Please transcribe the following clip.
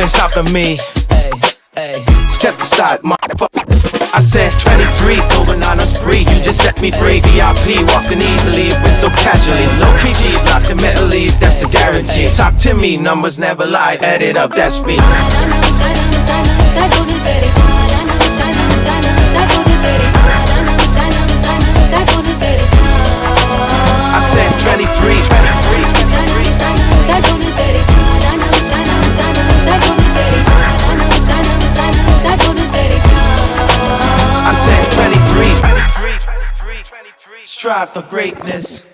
ain't stopping me. Step aside, motherfucker. I said 23, going on a spree. You just set me free. VIP, walking easily, with so casually. No PG, locked in mentally, that's a guarantee. Talk to me, numbers never lie. Add it up, that's me. I said 23. I said 23. Strive for greatness.